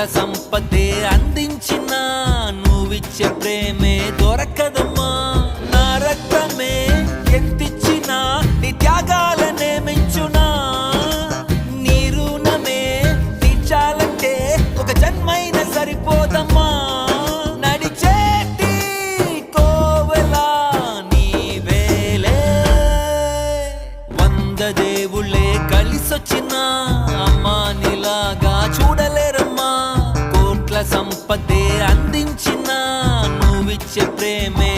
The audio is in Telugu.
సంపదే అందించిన నువ్విచ్చే ప్రేమే దొరకదమ్మా. నా రక్తమే ఎంతిచ్చినా నీ త్యాగాలనే మెంచునా. నీ రుణమే తీర్చాలంటే ఒక జన్మైన సరిపోదమ్మా. నడిచేటి కోవెలా నీవేలే. 100 దేవుళ్ళే కలిసొచ్చిన అమ్మా నీలాగా చూడలేరమ్మా. కోట్ల సంపదే అందించిన నువ్విచ్చే ప్రేమే